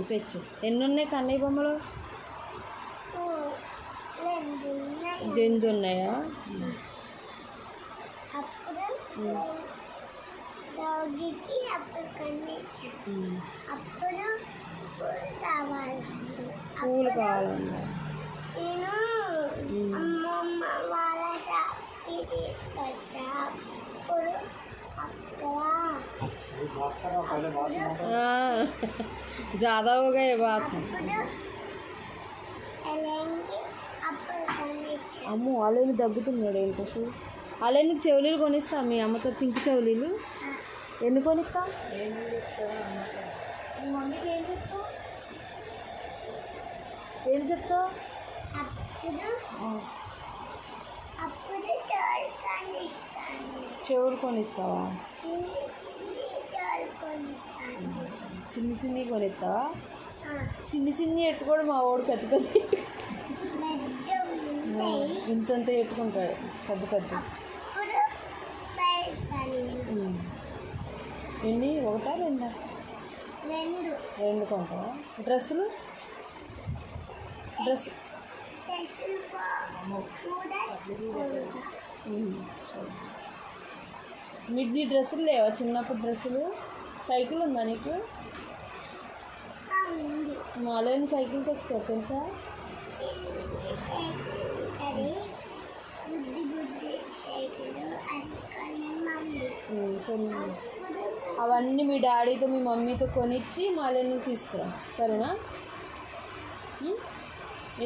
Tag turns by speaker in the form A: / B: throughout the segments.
A: తెచ్చు. ఎన్ని ఉన్నాయి కన్నయ్య బొమ్మలు? 2 ఉన్నాయా? పూలు కావాలన్నా
B: నేను అమ్మమ్మ వాళ్ళ షాప్కి తీసుకొచ్చా. అప్పుడు
A: ज़्यादा हो गए बात. అమ్ము అలెని దగ్గుతున్నాడు ఏంటో చూ. అలెనికి చెవులీలు కొనిస్తా మీ అమ్మతో, పింక్ చెవులీలు. ఎన్ని కొనిస్తా? మమ్మీకి ఏం చెప్తావు? ఏం చెప్తావు? చెవులు కొనిస్తావా? చిన్ని కొనిస్తావా? చిన్ని ఎట్టుకోడు మా వాడు పెద్ద పెద్ద ఇంతంత ఎట్టుకుంటాడు పెద్ద. ఎన్ని? 1 2? 2 కొంటావా? డ్రెస్సులు నీ డ్రెస్సులు లేవా? చిన్నప్పుడు డ్రెస్సులు. సైకిల్ ఉందా నీకు? మాలేని సైకిల్ తొక్కుతావు తెలుసా? అవన్నీ మీ డాడీతో మీ మమ్మీతో కొనిచ్చి మాలేని తీసుకురా, సరేనా?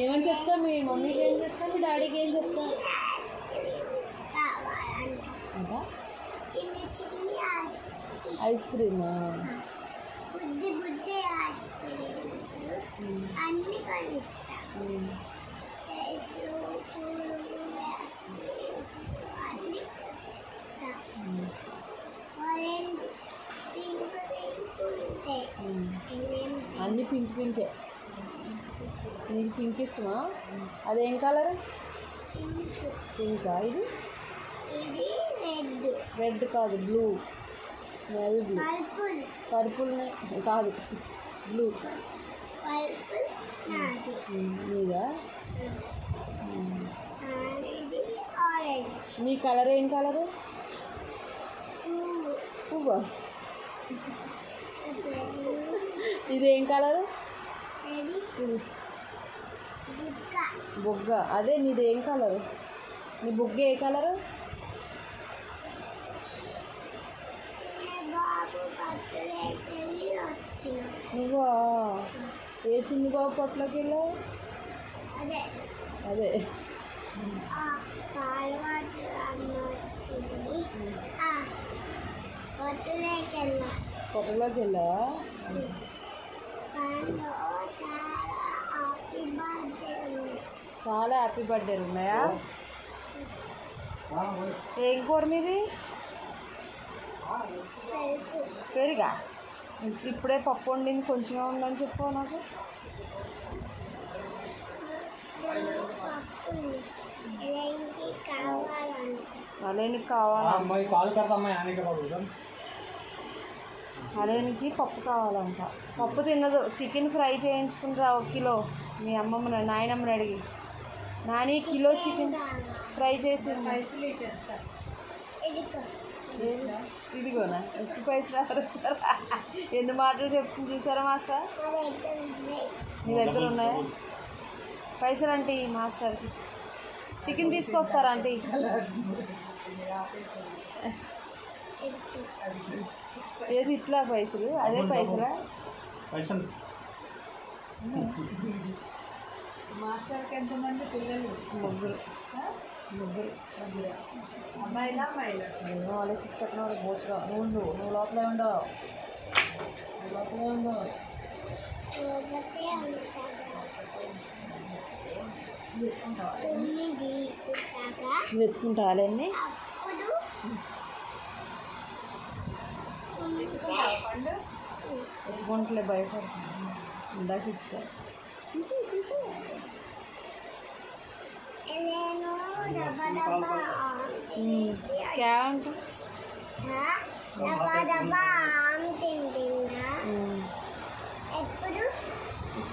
A: ఏమని చెప్తా? మీ మమ్మీకి ఏం చెప్తా? మీ డాడీకి ఏం చెప్తా? ఐస్ క్రీమా? అన్నీ పింకే. నీకు పింక్ ఇష్టమా? అదేం కలర్? పింకా? ఇది రెడ్ కాదు, బ్లూ. Navy blue. పర్పుల్ కాదు, బ్లూ. నీదా? నీ కలర్ ఏం కలరు? పువ్వా? ఇదేం కలరు? బొగ్గ. అదే నీదేం కలరు? నీ బొగ్గ ఏ కలరు? నువ్వా? ఏ చిన్ని బాబు పొట్లోకి వెళ్ళావు? అదే పొట్టలోకి వెళ్ళావా? చాలా హ్యాపీ బర్త్డేలు ఉన్నాయా? ఏం కూర మీది? పెరిగా? ఇప్పుడే పప్పు వండింది, కొంచెమే ఉందని చెప్పు నాకు. అలేనికి కావాలా? అలేనికి పప్పు కావాలంట. పప్పు తిన్నదు. చికెన్ ఫ్రై చేయించుకుంటారా 1 కిలో? మీ అమ్మమ్మ నాయనమ్మని అడిగి. నాని కిలో చికెన్ ఫ్రై చేసి ఇదిగోనా? ఎక్కువ పైసలు అడుగుతారా? ఎన్ని మాటలు చెప్తుంది చూసారా మాస్టర్? మీ దగ్గర ఉన్నాయా పైసలు? అంటే ఈ మాస్టర్కి చికెన్ తీసుకొస్తారా అంటే? ఏది ఇట్లా పైసలు? అదే పైసలా?
C: మాస్టర్కి ఎంతమంది పిల్లలు?
A: 3
C: అమ్మాయిలా అమ్మాయిలా?
A: నేను ఆలోచిస్తున్నా. బోట్గా నువ్వు లోపలే ఉండవు. వెతుకుంటావాలన్నీ? ఎత్తుకుంటలే, భయపడుతుంది. ఇందాక ఇచ్చా. क्या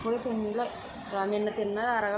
A: కూడా తినలే నిన్న తిన్నది అరగ